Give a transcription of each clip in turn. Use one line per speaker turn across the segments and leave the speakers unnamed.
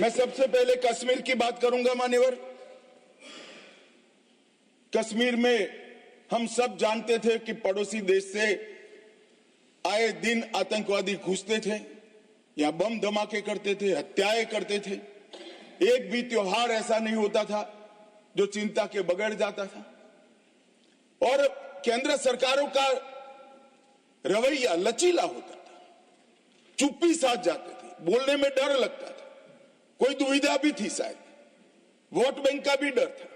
मैं सबसे पहले कश्मीर की बात करूंगा मान्यवर। कश्मीर में हम सब जानते थे कि पड़ोसी देश से आए दिन आतंकवादी घुसते थे, यहां बम धमाके करते थे, हत्याएं करते थे। एक भी त्योहार ऐसा नहीं होता था जो चिंता के बगैर जाता था। और केंद्र सरकारों का रवैया लचीला होता था, चुप्पी साध जाते थे, बोलने में डर लगता था, कोई दुविधा भी थी, शायद वोट बैंक का भी डर था।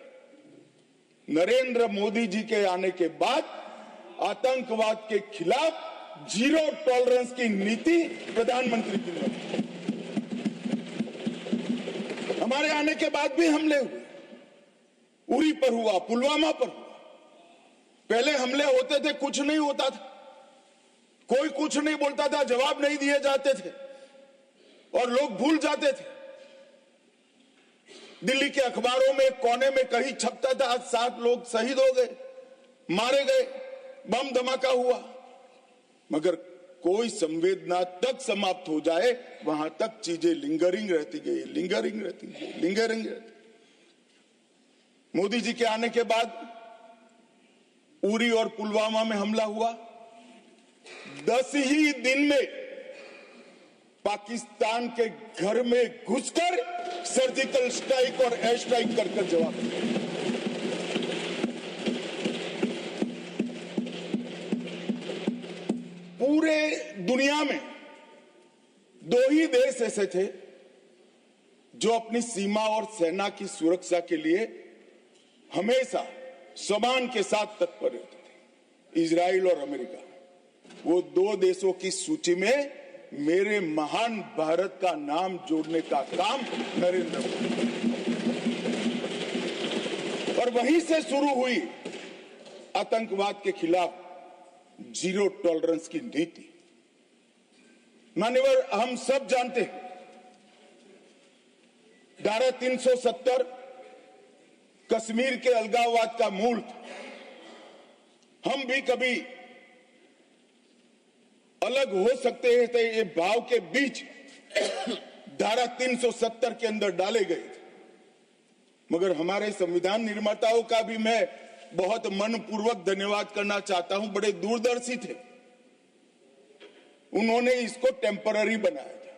नरेंद्र मोदी जी के आने के बाद आतंकवाद के खिलाफ जीरो टॉलरेंस की नीति प्रधानमंत्री की ने। हमारे आने के बाद भी हमले हुए, उरी पर हुआ, पुलवामा पर हुआ। पहले हमले होते थे, कुछ नहीं होता था, कोई कुछ नहीं बोलता था, जवाब नहीं दिए जाते थे और लोग भूल जाते थे। दिल्ली के अखबारों में कोने में कहीं छपता था, आज 7 लोग शहीद हो गए, मारे गए, बम धमाका हुआ। मगर कोई संवेदना तक समाप्त हो जाए वहां तक चीजें लिंगरिंग रहती गई, लिंगरिंग रहती गई, लिंगरिंग रहती। मोदी जी के आने के बाद उरी और पुलवामा में हमला हुआ। 10 ही दिन में पाकिस्तान के घर में घुसकर सर्जिकल स्ट्राइक और एयर स्ट्राइक कर जवाब दिया। पूरे दुनिया में 2 ही देश ऐसे थे जो अपनी सीमा और सेना की सुरक्षा के लिए हमेशा सम्मान के साथ तत्पर रहते थे, इजराइल और अमेरिका। वो 2 देशों की सूची में मेरे महान भारत का नाम जोड़ने का काम नरेंद्र मोदी, और वहीं से शुरू हुई आतंकवाद के खिलाफ जीरो टॉलरेंस की नीति। मान्यवर, हम सब जानते हैं धारा 370 कश्मीर के अलगाववाद का मूल था। हम भी कभी अलग हो सकते हैं तो ये भाव के बीच धारा 370 के अंदर डाले गए थे। मगर हमारे संविधान निर्माताओं का भी मैं बहुत मनपूर्वक धन्यवाद करना चाहता हूं। बड़े दूरदर्शी थे, उन्होंने इसको टेम्पररी बनाया था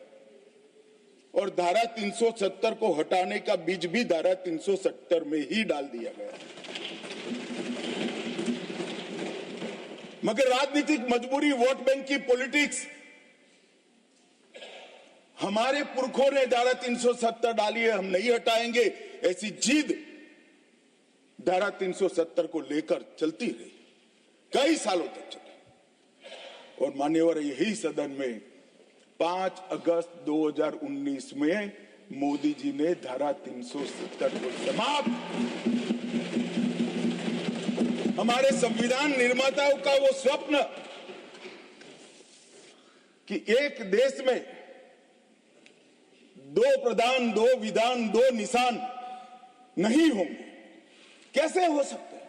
और धारा 370 को हटाने का बीज भी धारा 370 में ही डाल दिया गया। मगर राजनीतिक मजबूरी, वोट बैंक की पॉलिटिक्स, हमारे पुरखों ने धारा 370 डाली है, हम नहीं हटाएंगे, ऐसी जिद धारा 370 को लेकर चलती रही, कई सालों तक चली। और मान्यवर, यही सदन में 5 अगस्त 2019 में मोदी जी ने धारा 370 को समाप्त। हमारे संविधान निर्माताओं का वो स्वप्न कि एक देश में 2 प्रधान, 2 विधान, 2 निशान नहीं होंगे, कैसे हो सकता है?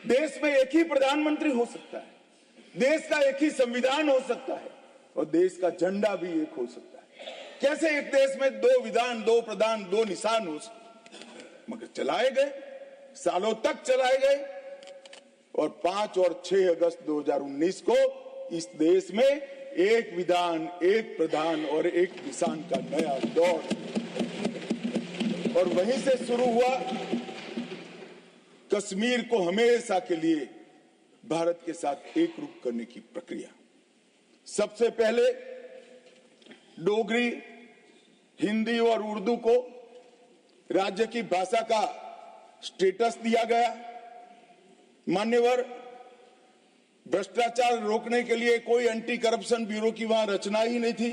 देश में एक ही प्रधानमंत्री हो सकता है, देश का एक ही संविधान हो सकता है और देश का झंडा भी एक हो सकता है। कैसे एक देश में 2 विधान, 2 प्रधान, 2 निशान हो सकते? मगर चलाए गए, सालों तक चलाए गए और 5 और 6 अगस्त 2019 को इस देश में एक विधान, एक प्रधान और एक निशान का नया दौर, और वहीं से शुरू हुआ कश्मीर को हमेशा के लिए भारत के साथ एक रूप करने की प्रक्रिया। सबसे पहले डोगरी, हिंदी और उर्दू को राज्य की भाषा का स्टेटस दिया गया। मान्यवर, भ्रष्टाचार रोकने के लिए कोई एंटी करप्शन ब्यूरो की वहां रचना ही नहीं थी,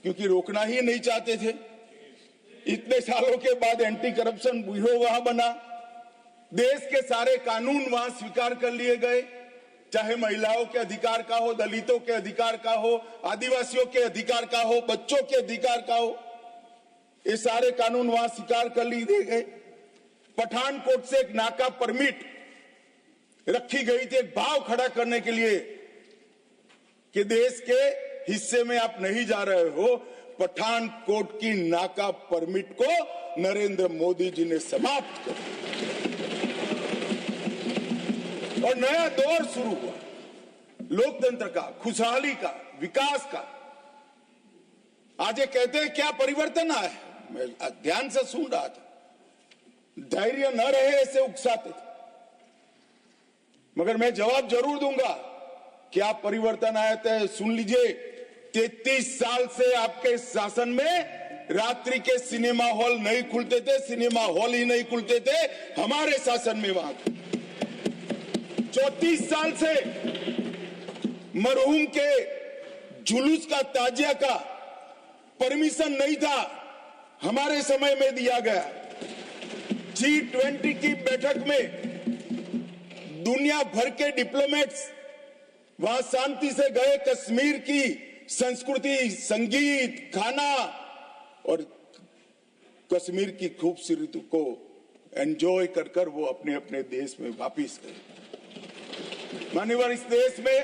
क्योंकि रोकना ही नहीं चाहते थे। इतने सालों के बाद एंटी करप्शन ब्यूरो वहां बना। देश के सारे कानून वहां स्वीकार कर लिए गए, चाहे महिलाओं के अधिकार का हो, दलितों के अधिकार का हो, आदिवासियों के अधिकार का हो, बच्चों के अधिकार का हो, ये सारे कानून वहां स्वीकार कर लिए गए। पठानकोट से एक नाका परमिट रखी गई थी, एक भाव खड़ा करने के लिए कि देश के हिस्से में आप नहीं जा रहे हो, पठानकोट की नाका परमिट को नरेंद्र मोदी जी ने समाप्त कर दिया और नया दौर शुरू हुआ, लोकतंत्र का, खुशहाली का, विकास का। आज ये कहते हैं क्या परिवर्तन आया है? मैं ध्यान से सुन रहा था, धैर्य न रहे ऐसे उकसाते थे, मगर मैं जवाब जरूर दूंगा। क्या परिवर्तन आया था सुन लीजिए। 33 साल से आपके शासन में रात्रि के सिनेमा हॉल नहीं खुलते थे, सिनेमा हॉल ही नहीं खुलते थे हमारे शासन में। वहां 34 साल से मरहूम के जुलूस का, ताजिया का परमिशन नहीं था, हमारे समय में दिया गया। G20 की बैठक में दुनिया भर के डिप्लोमेट्स वहां शांति से गए, कश्मीर की संस्कृति, संगीत, खाना और कश्मीर की खूबसूरती को एंजॉय कर कर वो अपने अपने देश में वापिस गए। मान्यवर, इस देश में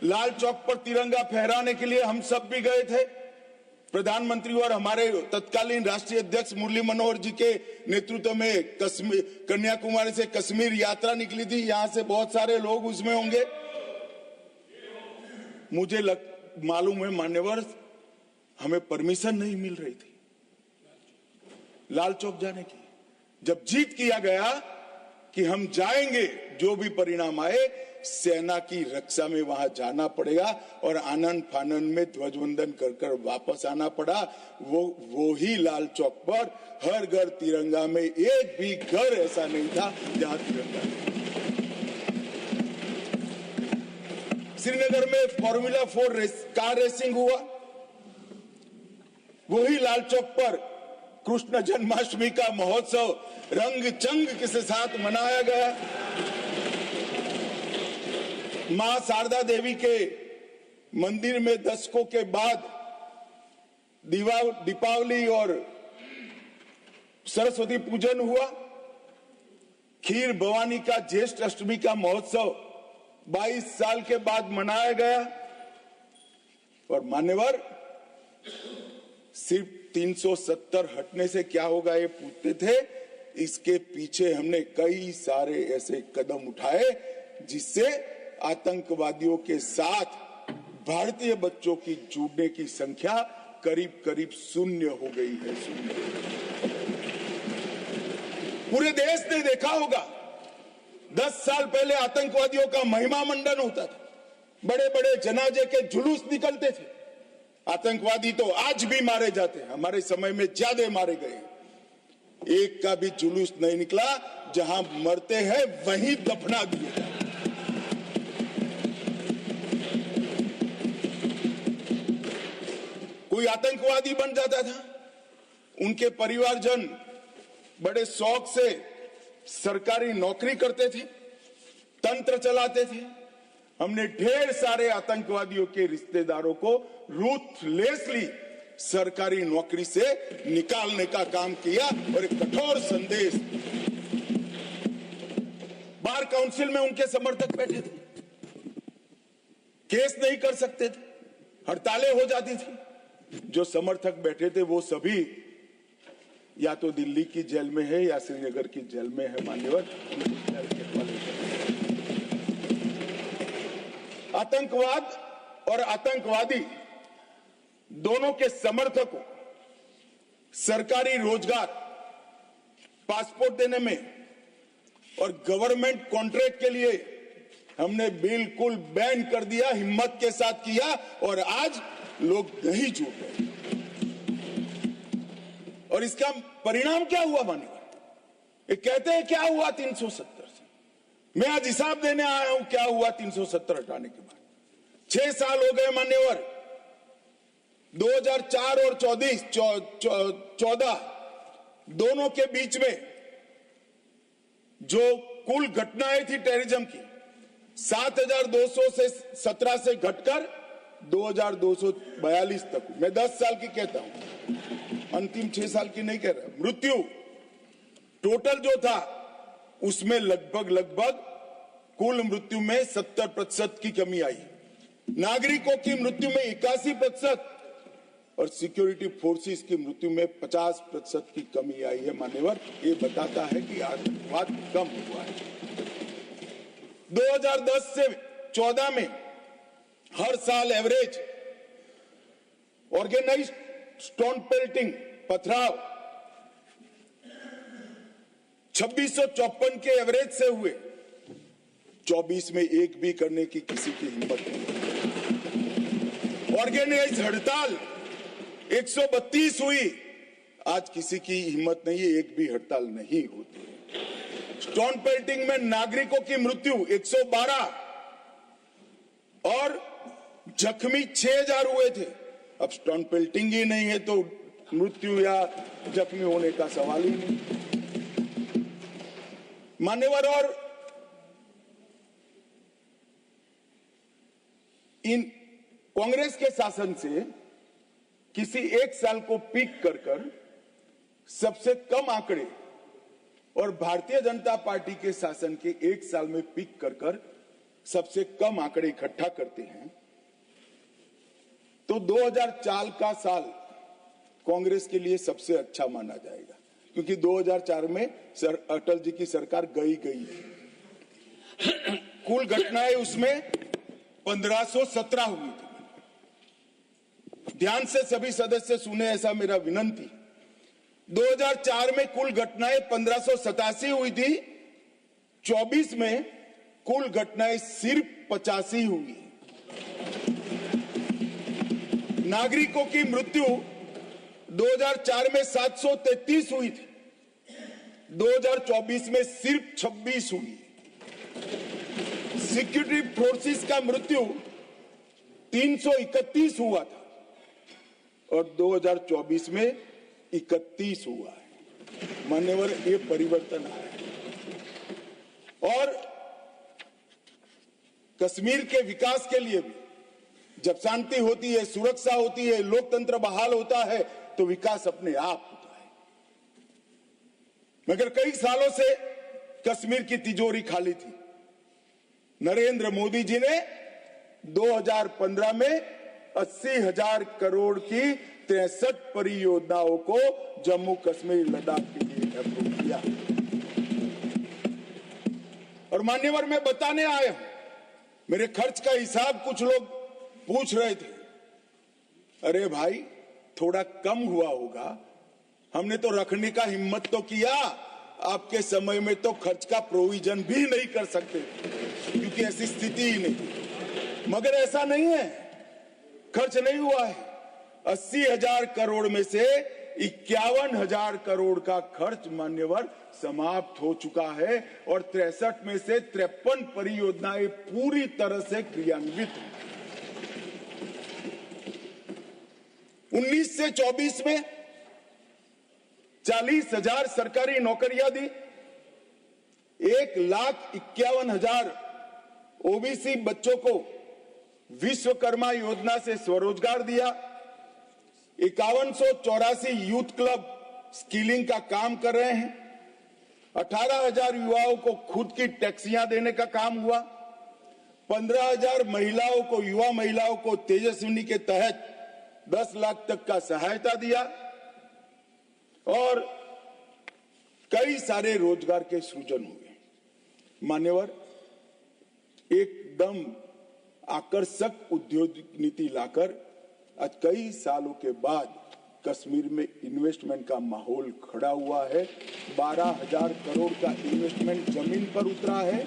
लाल चौक पर तिरंगा फहराने के लिए हम सब भी गए थे। प्रधानमंत्री और हमारे तत्कालीन राष्ट्रीय अध्यक्ष मुरली मनोहर जी के नेतृत्व में कन्याकुमारी से कश्मीर यात्रा निकली थी। यहां से बहुत सारे लोग उसमें होंगे। मुझे मालूम है मान्यवर, हमें परमिशन नहीं मिल रही थी लाल चौक जाने की। जब जीत किया गया कि हम जाएंगे, जो भी परिणाम आए, सेना की रक्षा में वहां जाना पड़ेगा और आनंद फानंद में ध्वजवंदन कर कर वापस आना पड़ा। वो ही लाल चौक पर हर घर तिरंगा में, एक भी घर ऐसा नहीं था जहां तिरंगा नहीं। श्रीनगर में फॉर्मूला 4 कार रेसिंग हुआ, वही लाल चौक पर कृष्ण जन्माष्टमी का महोत्सव रंग चंग के साथ मनाया गया। मां शारदा देवी के मंदिर में दशकों के बाद दीपावली और सरस्वती पूजन हुआ। खीर भवानी का ज्येष्ठ अष्टमी का महोत्सव 22 साल के बाद मनाया गया। और मान्यवर, सिर्फ 370 हटने से क्या होगा ये पूछते थे। इसके पीछे हमने कई सारे ऐसे कदम उठाए जिससे आतंकवादियों के साथ भारतीय बच्चों की जुड़ने की संख्या करीब करीब 0 हो गई है। 0। पूरे देश ने देखा होगा, 10 साल पहले आतंकवादियों का महिमा मंडन होता था, बड़े बड़े जनाजे के जुलूस निकलते थे। आतंकवादी तो आज भी मारे जाते हैं, हमारे समय में ज्यादा मारे गए। एक का भी जुलूस नहीं निकला, जहां मरते हैं वहीं दफना दिए जाते। कोई आतंकवादी बन जाता था, उनके परिवारजन बड़े शौक से सरकारी नौकरी करते थे, तंत्र चलाते थे। हमने ढेर सारे आतंकवादियों के रिश्तेदारों को रूथलेसली सरकारी नौकरी से निकालने का काम किया और एक कठोर संदेश। बार काउंसिल में उनके समर्थक बैठे थे, केस नहीं कर सकते थे, हड़तालें हो जाती थी। जो समर्थक बैठे थे वो सभी या तो दिल्ली की जेल में है या श्रीनगर की जेल में है। मान्यवर, आतंकवाद और आतंकवादी दोनों के समर्थकों सरकारी रोजगार, पासपोर्ट देने में और गवर्नमेंट कॉन्ट्रैक्ट के लिए हमने बिल्कुल बैन कर दिया, हिम्मत के साथ किया और आज लोग नहीं जुड़ रहे। और इसका परिणाम क्या हुआ मान्यवर? ये कहते हैं क्या हुआ 370 से। मैं आज हिसाब देने आया हूं क्या हुआ 370 हटाने के बाद। 6 साल हो गए मान्यवर। 2004 और 14 दोनों के बीच में जो कुल घटनाएं थी टेररिज्म की, 7200 से 17 से घटकर 2242 तक। मैं 10 साल की कहता हूं, अंतिम 6 साल की नहीं कह रहा। मृत्यु टोटल जो था उसमें लगभग कुल मृत्यु में 70% की कमी आई। नागरिकों की मृत्यु में 81%, और सिक्योरिटी फोर्सेस की मृत्यु में 50% की कमी आई है। मान्यवर, ये बताता है कि आतंकवाद कम हुआ है। 2010 से 14 में हर साल एवरेज ऑर्गेनाइज्ड स्टोन पेल्टिंग पथराव 2654 के एवरेज से हुए। 24 में एक भी करने की किसी की हिम्मत नहीं। ऑर्गेनाइज्ड हड़ताल 132 हुई। आज किसी की हिम्मत नहीं है, एक भी हड़ताल नहीं होती। स्टोन पेल्टिंग में नागरिकों की मृत्यु 112 और जख्मी 6000 हुए थे। अब स्टोन पेल्टिंग ही नहीं है तो मृत्यु या जख्मी होने का सवाल ही नहीं। मान्यवर, और इन कांग्रेस के शासन से किसी एक साल को पीक कर सबसे कम आंकड़े और भारतीय जनता पार्टी के शासन के एक साल में पीक कर सबसे कम आंकड़े इकट्ठा करते हैं तो 2004 का साल कांग्रेस के लिए सबसे अच्छा माना जाएगा, क्योंकि 2004 में अटल जी की सरकार गई थी। कुल घटनाएं उसमें 1517 हुई थी। ध्यान से सभी सदस्य सुने, ऐसा मेरा विनंती। 2004 में कुल घटनाएं 1587 हुई थी। 24 में कुल घटनाएं सिर्फ 85 हुई। नागरिकों की मृत्यु 2004 में 733 हुई थी। 2024 में सिर्फ 26 हुई। सिक्योरिटी फोर्सेस का मृत्यु 331 हुआ था और 2024 में 31 हुआ है। मान्यवर, ये परिवर्तन आया है। और कश्मीर के विकास के लिए भी जब शांति होती है, सुरक्षा होती है, लोकतंत्र बहाल होता है तो विकास अपने आप होता है। मगर कई सालों से कश्मीर की तिजोरी खाली थी। नरेंद्र मोदी जी ने 2015 में 80,000 करोड़ की 63 परियोजनाओं को जम्मू कश्मीर लद्दाख के लिए अप्रूव किया। और मान्यवर, मैं बताने आया हूं, मेरे खर्च का हिसाब कुछ लोग पूछ रहे थे। अरे भाई, थोड़ा कम हुआ होगा, हमने तो रखने का हिम्मत तो किया। आपके समय में तो खर्च का प्रोविजन भी नहीं कर सकते क्योंकि ऐसी स्थिति ही नहीं। मगर ऐसा नहीं है, खर्च नहीं हुआ है। 80,000 करोड़ में से 51,000 करोड़ का खर्च मान्यवर समाप्त हो चुका है और 63 में से 53 परियोजनाएं पूरी तरह से क्रियान्वित हैं। 19 से 24 में 40,000 सरकारी नौकरियां दी। 1,51,000 ओबीसी बच्चों को विश्वकर्मा योजना से स्वरोजगार दिया। 5184 यूथ क्लब स्किलिंग का काम कर रहे हैं। 18,000 युवाओं को खुद की टैक्सियां देने का काम हुआ। 15,000 महिलाओं को, युवा महिलाओं को तेजस्विनी के तहत 10 लाख तक का सहायता दिया और कई सारे रोजगार के सृजन हुए। मान्यवर, एकदम आकर्षक उद्योग नीति लाकर आज कई सालों के बाद कश्मीर में इन्वेस्टमेंट का माहौल खड़ा हुआ है। 12,000 करोड़ का इन्वेस्टमेंट जमीन पर उतरा है।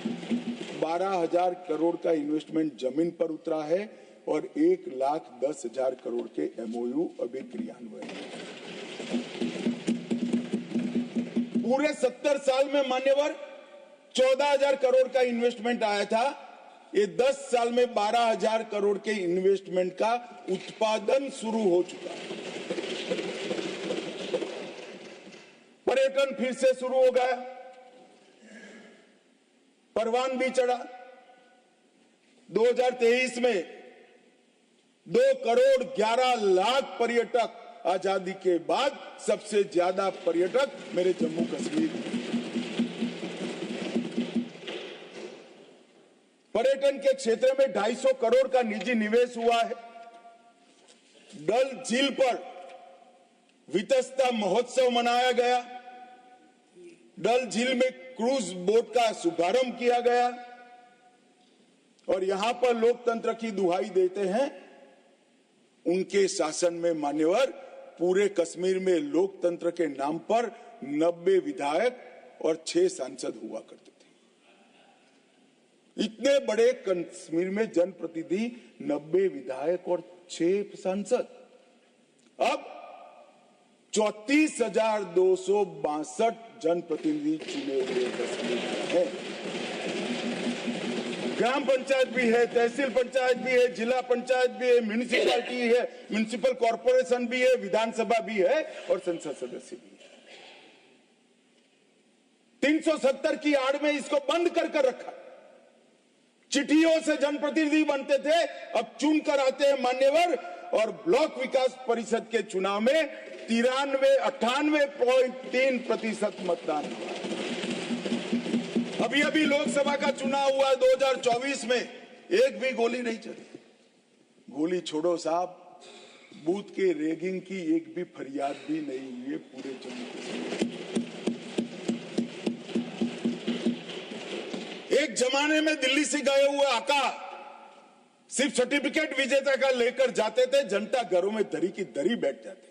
12,000 करोड़ का इन्वेस्टमेंट जमीन पर उतरा है और 1,10,000 करोड़ के एमओयू अभी क्रियान्वयन है। पूरे 70 साल में मान्यवर 14,000 करोड़ का इन्वेस्टमेंट आया था। ये 10 साल में 12,000 करोड़ के इन्वेस्टमेंट का उत्पादन शुरू हो चुका है। पर्यटन फिर से शुरू हो गया, परवान भी चढ़ा। 2023 में 2,11,00,000 पर्यटक, आजादी के बाद सबसे ज्यादा पर्यटक मेरे जम्मू कश्मीर। पर्यटन के क्षेत्र में 250 करोड़ का निजी निवेश हुआ है। डल झील पर वितस्ता महोत्सव मनाया गया, डल झील में क्रूज बोट का शुभारंभ किया गया और यहां पर लोकतंत्र की दुहाई देते हैं। उनके शासन में मान्यवर पूरे कश्मीर में लोकतंत्र के नाम पर 90 विधायक और 6 सांसद हुआ करते थे। इतने बड़े कश्मीर में जनप्रतिनिधि 90 विधायक और 6 सांसद। अब 34,262 जनप्रतिनिधि चुने हुए कश्मीर में है। ग्राम पंचायत भी है, तहसील पंचायत भी है, जिला पंचायत भी है, म्यूनिसिपैलिटी है, म्यूनिसिपल कॉर्पोरेशन भी है, विधानसभा भी है और संसद सदस्य भी है। 370 की आड़ में इसको बंद कर रखा। चिट्ठियों से जनप्रतिनिधि बनते थे, अब चुन कर आते हैं मान्यवर। और ब्लॉक विकास परिषद के चुनाव में 98.3% मतदान हुआ। अभी लोकसभा का चुनाव हुआ 2024 में, एक भी गोली नहीं चली। गोली छोड़ो साहब, बूथ के रैगिंग की एक भी फरियाद भी नहीं हुई है पूरे जम्मू कश्मीर। एक जमाने में दिल्ली से गए हुए आका सिर्फ सर्टिफिकेट विजेता का लेकर जाते थे, जनता घरों में दरी की दरी बैठ जाते।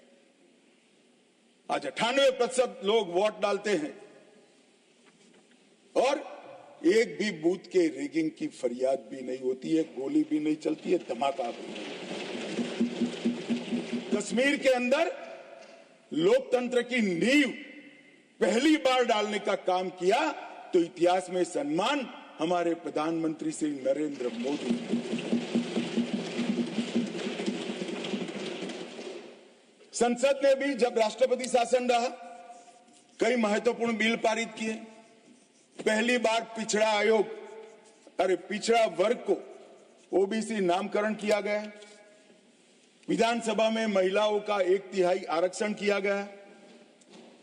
आज 98% लोग वोट डालते हैं और एक भी बूथ के रैगिंग की फरियाद भी नहीं होती है, गोली भी नहीं चलती है, धमाका भी नहीं। कश्मीर के अंदर लोकतंत्र की नींव पहली बार डालने का काम किया तो इतिहास में सम्मान हमारे प्रधानमंत्री श्री नरेंद्र मोदी। संसद ने भी जब राष्ट्रपति शासन रहा कई महत्वपूर्ण बिल पारित किए। पहली बार पिछड़ा वर्ग को ओबीसी नामकरण किया गया। विधानसभा में महिलाओं का 1/3 आरक्षण किया गया।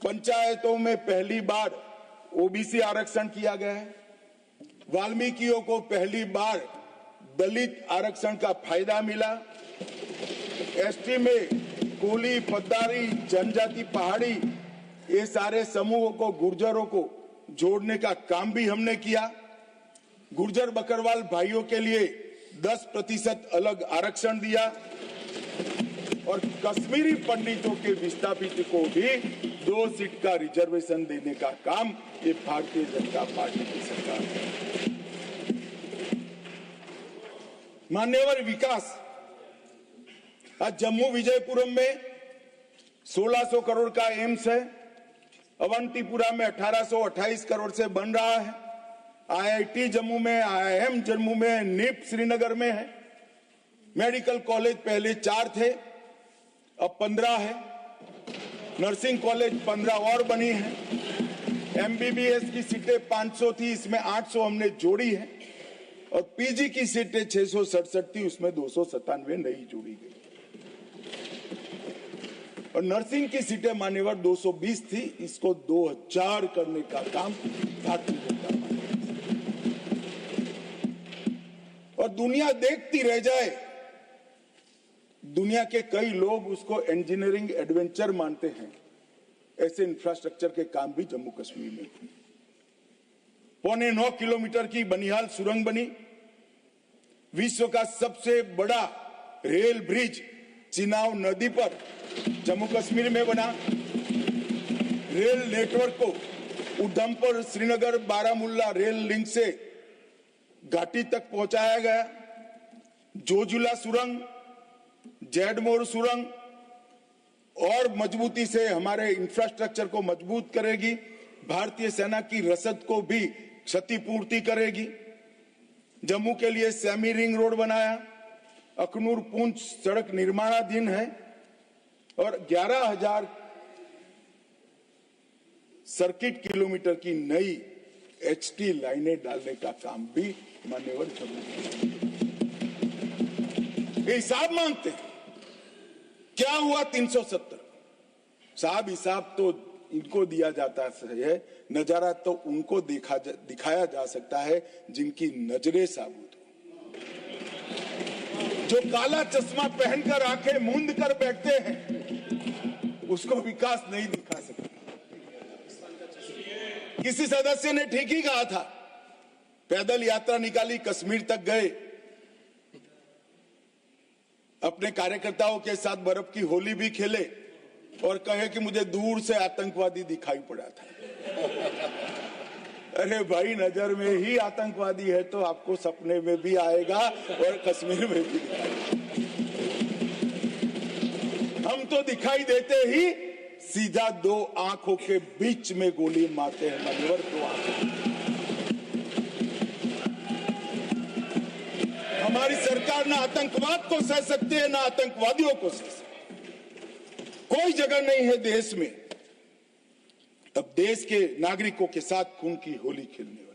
पंचायतों में पहली बार ओबीसी आरक्षण किया गया है। वाल्मीकियों को पहली बार दलित आरक्षण का फायदा मिला। एसटी में कोली, पद्दारी, जनजाति, पहाड़ी ये सारे समूहों को, गुर्जरों को जोड़ने का काम भी हमने किया। गुर्जर बकरवाल भाइयों के लिए 10% अलग आरक्षण दिया और कश्मीरी पंडितों के विस्थापित को भी 2 सीट का रिजर्वेशन देने का काम ये भारतीय जनता पार्टी की सरकार है। मान्यवर विकास, आज जम्मू विजयपुरम में 1600 करोड़ का एम्स है। अवंतीपुरा में 1828 करोड़ से बन रहा है। आईआईटी जम्मू में, आईआईएम जम्मू में, निप श्रीनगर में है। मेडिकल कॉलेज पहले 4 थे, अब 15 है। नर्सिंग कॉलेज 15 और बनी है। एमबीबीएस की सीटें 500 थी, इसमें 800 हमने जोड़ी है और पीजी की सीटें 667 थी, उसमें 297 नई जोड़ी गई। और नर्सिंग की सीटें मान्यवर 220 थी, इसको 2000 करने का काम भारतीय जनता पार्टी। और दुनिया देखती रह जाए। दुनिया के कई लोग उसको इंजीनियरिंग एडवेंचर मानते हैं। ऐसे इंफ्रास्ट्रक्चर के काम भी जम्मू कश्मीर में हुए। 9.25 किलोमीटर की बनिहाल सुरंग बनी। विश्व का सबसे बड़ा रेल ब्रिज चिनाब नदी पर जम्मू कश्मीर में बना। रेल नेटवर्क को उधमपुर, श्रीनगर, बारामुल्ला रेल लिंक से घाटी तक पहुंचाया गया। जोजिला सुरंग, जैडमोर सुरंग और मजबूती से हमारे इंफ्रास्ट्रक्चर को मजबूत करेगी। भारतीय सेना की रसद को भी क्षतिपूर्ति करेगी। जम्मू के लिए सेमी रिंग रोड बनाया। अखनूर पुंछ सड़क निर्माणाधीन है और 11,000 सर्किट किलोमीटर की नई एचटी लाइनें डालने का काम भी मान्यवर जम्मू ये हिसाब मांगते हैं। क्या हुआ 370 साहब? हिसाब तो इनको दिया जाता है, नजारा तो उनको दिखाया जा सकता है जिनकी नजरें साबुत हो। जो काला चश्मा पहनकर आंखें मूंद कर बैठते हैं, उसको विकास नहीं दिखा सकते। किसी सदस्य ने ठीक ही कहा था, पैदल यात्रा निकाली, कश्मीर तक गए, अपने कार्यकर्ताओं के साथ बर्फ की होली भी खेले और कहे कि मुझे दूर से आतंकवादी दिखाई पड़ा था। अरे भाई, नजर में ही आतंकवादी है तो आपको सपने में भी आएगा और कश्मीर में भी आएगा। हम तो दिखाई देते ही सीधा दो आंखों के बीच में गोली मारते हैं, मान्यवर, दो आंखों। हमारी सरकार ना आतंकवाद को सह सकती है, ना आतंकवादियों को सह सकती। कोई जगह नहीं है देश में अब देश के नागरिकों के साथ खून की होली खेलने वाली।